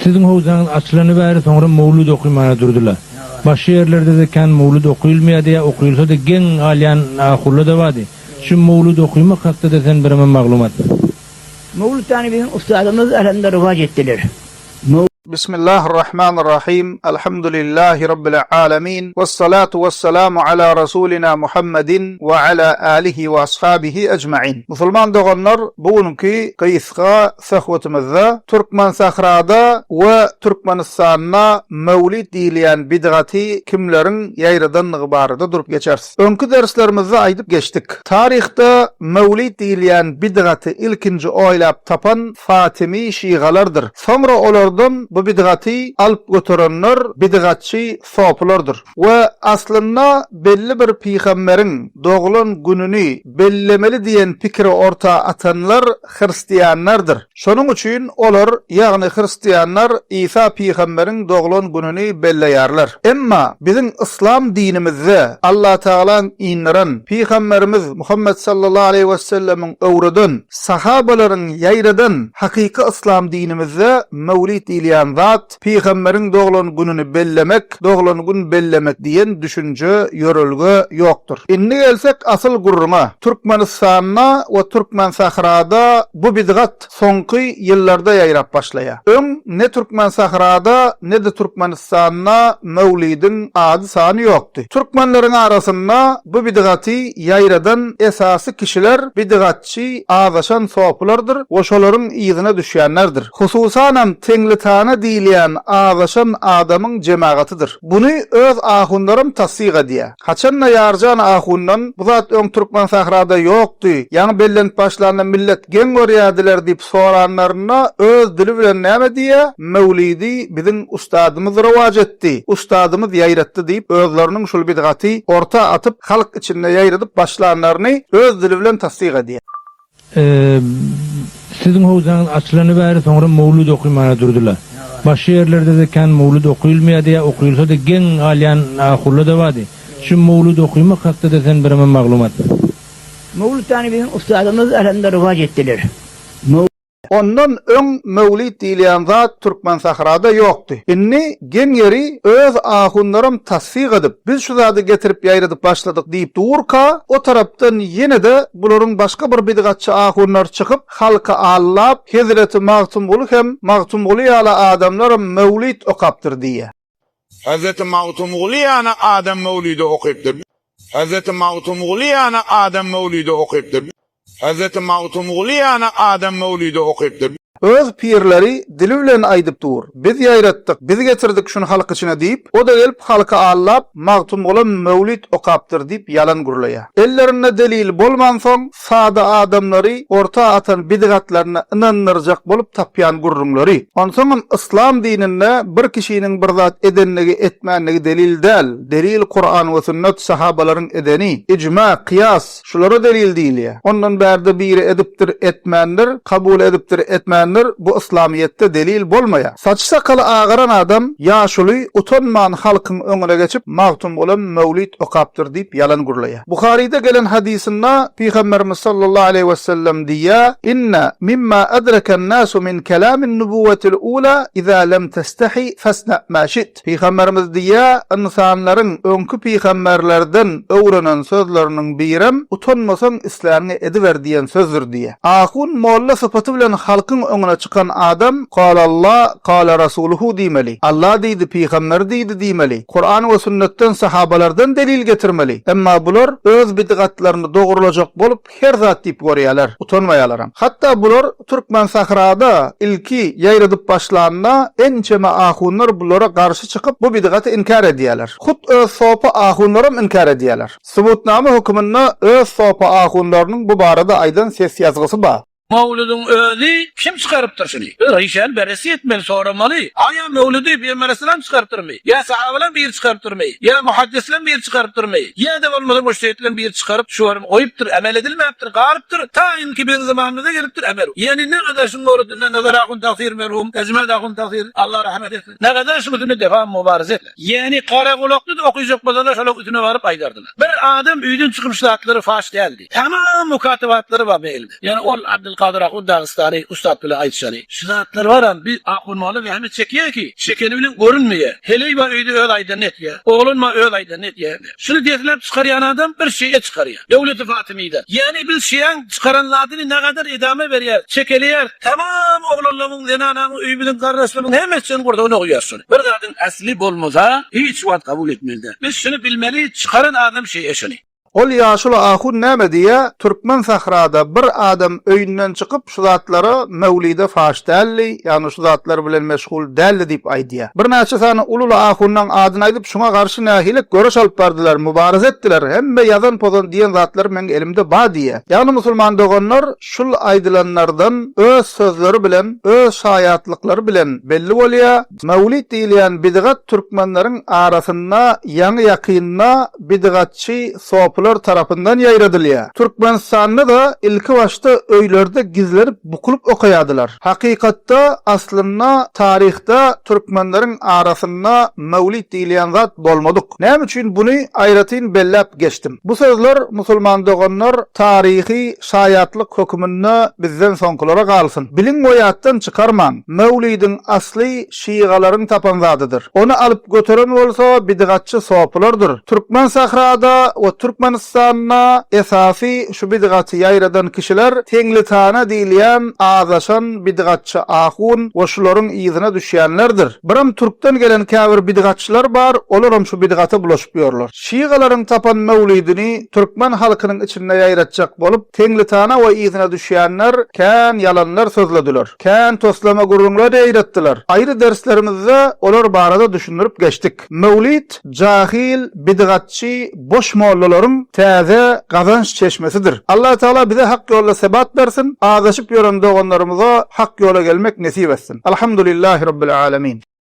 Sizin howzanyň açylany bäri soňra mowlud okumana durdular. Başga yerlerde de kan mowlud okuyulmaýar diye okuyulsa da geň alyan ahurla da bady. Şu mowlud okuymak hakda da sen bireme maglumat. Mevlüt tane bizim ustadımız elhamdülillah rivac ettiler. Bismillahirrahmanirrahim. Elhamdülillahi Rabbil alemin. Vessalatu vesselamu ala Rasulina Muhammedin ve ala alihi ve ashabihi ecma'in. Musulman doğanlar, bugünkü kıyıska sahvetimizde Türkmen sahrada ve Türkmenistan'a mevlid diýilýän bidgati kimlerin ýaýradanlygy barada durup geçeriz. Önkü derslerimizde aýdyp geçdik. Tarihte mevlid diýilýän bidgati ilkinji oýlap tapan Fatimi şiğalardır. Sonra olardan bu bidgati alıp götürenler bidgatçı soplardır. Ve aslında belli bir peygamberin doğulan gününü bellemeli diyen fikri orta atanlar Hristiyanlardır. Şonun için olar, yani Hristiyanlar İsa peygamberin doğulan gününü belleýärler. Emma bizim İslam dinimizde Allah Teala'nın indiren peygamberimiz Muhammed sallallahu aleyhi ve sellemin öwrüden sahabaların ýaýradan hakiki İslam dinimizde mevlid diýilýän zat peygamberin doğulan gününü bellemek, doğulan gün bellemek diyen düşünce, yörülge yoktur. Inni gelsek asıl gurruna, Türkmenistan'a ve Türkmen sahrada bu bidgat sonky yıllarda yayrap başlaya. Ön ne Türkmen sahrada ne de Türkmenistan'a mevlidin adı sany yoktu. Türkmenlerin arasında bu bidgati yayradan esası kişiler bidgatçı ağdaşan sopulardır ve şoların iyizine düşýänlerdir. Hususanem tenglitana diýilýän ağdaşan adamın cemagatydyr. Bunu öz ahunlarım tasdiq edýär. Haçanna ýarjan ahundan bu zat öň Türkmen sahrada ýokdy. Ýani bellenip başlanan millet geň görýärdiler diýip soranlaryna öz dili bilen näme diýär? Mevlidi bizim ustadymyz riwac etdi. Ustadymyz ýaýratdy diýip özleriniň şol bidgaty orta atyp halk içinde ýaýradyp başlananlaryny öz dili bilen tasdiq edýär. Sizin howzanyň açylany bäri soňra mowlud okumana durdular. Başga yerlerde de kan mowlud okuyulmaýar diye okuyulsa da geň alyan ahurla da bady. Şu mowlud okuymak hakda da sen bireme maglumat. Mevlüt tane bizim ustadımız elhamdülillah rivac ettiler. Ondan ön mevlid diýilýän zat Türkmen sahrada ýokdy. Inni gen ýeri öz ahunlarym tasdiq edip, biz şu zady getirip ýaýradyp başladyk diýip durka, o tarapdan ýene de bularyň başga bir bidgatçy ahunlar çykyp, halka allap, Hazreti Magtumul hem Magtumul ýaly adamlar mevlid okapdyr diýär. Hazreti Magtumul ýany adam mevlidi okypdyr. Hazreti Magtumul ýany adam mevlidi okypdyr. Hazreti Magtumul ýany adam mevlidi okypdyr. Öz pirleri dili bilen aýdyp dur. Biz ýaýratdyk, biz getirdik şunu halk içine diýip, o da gelip halka allap, magtum bolan mevlid okapdyr diýip ýalan gurlaýar. Ellerinde delil bolman soň sada adamlary orta atan bidgatlaryna inanyrjak bolup tapýan gurrunlary. Onsoň İslam dininde bir kişiniň bir zat edenligi etmänligi delil däl. Delil Kur'an we sünnet sahabalaryň edeni, icma, kıyas şulara delil diýilýär. Ondan bärde biri edipdir etmändir, kabul edipdir etmän bu İslamiyette delil bolmaýar. Saçy sakaly agaran adam ýaşuly utanman halkyň öňüne geçip magtum bolan mevlid okapdyr diýip ýalan gurlaýar. Buhari'de gelen hadisinde Peygamberimiz sallallahu aleyhi ve sellem diýär: "Inna mimma adrakan nasu min kalamin nubuwwatil ula iza lam tastahi fasna ma şit." Peygamberimiz diýär: "Insanlaryň öňkü peygamberlerden öwrenen sözleriniň birem utanmasaň islaryny ediber" diýen sözdür diýär. Ahun molla sypaty bilen halkyň öňüne çıkan adam qala Allah qala rasuluhu diýmeli. Allah diýdi, peygamber diýdi diýmeli. Kur'an we sünnetten sahabalardan delil getirmeli. Emma bular öz bidgatlaryny dogurlajak bolup her zat diýip görýärler, utanmaýarlar. Hatda bular Türkmen sahrada ilki ýaýradyp başlanna ençeme ahunlar bulara garşy çykyp bu bidgaty inkar edýärler. Hut öz sopa ahunlarym inkar edýärler. Subutnama höküminde öz sopa ahunlarynyň bu barada aýdan ses ýazgysy bar. Mevludun özü kim çıkarıptır şunu? Rişan beresi etmeli, soramalı. Aya mevludu bir mereselen çıkarttırmayı. Ya sahabeler bir çıkarttırmayı. Ya muhaddisler bir çıkarttırmayı. Ya da olmadı müştehitler bir çıkarıp şu varım oyuptur, emel edilmeyiptir, gariptir. Ta inki bir zamanında geliptir emel. Yani ne kadar şunu doğrudur, ne kadar akun tasir merhum, ecmed akun tasir, Allah rahmet etsin. Ne kadar şunu dünü defa mübarez etler. Yani kara kulaklı da okuyacak bazada şöyle üstüne varıp aydardılar. Bir adam üydün çıkmışlı hakları faş değildi. Tamam mukatibatları var meyildi. Yani ol Abdülkadir Abdülkadir Akun Dağıstani Ustad bile aytşany. Şu zatlar varan bir akunmalı ve hem çekiyor ki şekeri bilen görünmeye. Hele var öyle öyle aydan net ya. Oğlun ma öyle aydan net ya. Şunu diyetlep çıkaryan adam bir şeye çıkarıyor. Devlet-i Fatimi'de. Yani bir şeyin çıkaranladığını ne kadar idame veriyor. Çekeliyer. Tamam oğlunluğun, zenananın, üyümünün, kardeşliğinin hemesini burada onu koyarsın. Bir kadın asli bolmaza hiç vaat kabul etmelidir. Biz şunu bilmeli, çıkaran adam şey eşini. Ol ýaşul ahun näme diýe Türkmen sahrada bir adam öýünden çykyp şu zatlara mevlide faş dälli, ýani şu zatlar bilen meşgul däldi diýip aýdýar. Bir näçe sany ulul ahundan adyny aýdyp şuňa garşy nähilik görüş alyp bardylar, mübareze etdiler. Hemme ýazan pozan diýen zatlar men elimde bar diýe. Ýani musulman doganlar şul aýdylanlardan öz sözleri bilen, öz şaýatlyklary bilen belli bolýar. Mevlid diýilen bidgat türkmenleriň arasynda ýaňy ýakynna bidgatçy soplar tarapından yaýradylýar. Türkmenistanda da ilki başta öýlerde gizlerip bukulup okaýadylar. Hakykatda aslynda tarihda türkmenleriň arasynda mevlid diýilen zat bolmadyk. Näme üçin buny aýratyn bellep geçdim. Bu sözler musulman doganlar tarihi şaýatlyk hökmünde bizden soňkulara galsyn. Bilin goýatdan çykarman. Mevlidin asly şiýgalaryň tapan zadydyr. Onu alyp götüren bolsa bidgatçy soplardyr. Türkmen sahrada we Türkmenistanna esasy şu bidgaty ýaýradan kişiler Tenglitana diýilen azaşan bidgatçy ahun we şularyň ýyzyna düşýänlerdir. Biram Türkden gelen käbir bidgatçylar bar, olaram şu bidgaty bulaşyp ýörler. Şiýgalaryň tapan mevlidini Türkmen halkynyň içinde ýaýratjak bolup Tenglitana we ýyzyna düşýänler kän ýalanlar sözlediler. Kän toslama gurulmalar ýaýratdylar. Aýry derslerimizde olar barada düşündirip geçdik. Mevlid jahil bidgatçy boş mollalaryň täze gazanç çeşmesidir. Allah Teala bize hak ýolda sebat bersin, azaşyp ýören doganlarymyza hak ýola gelmek nesip etsin. Elhamdülillahi rabbil alamin.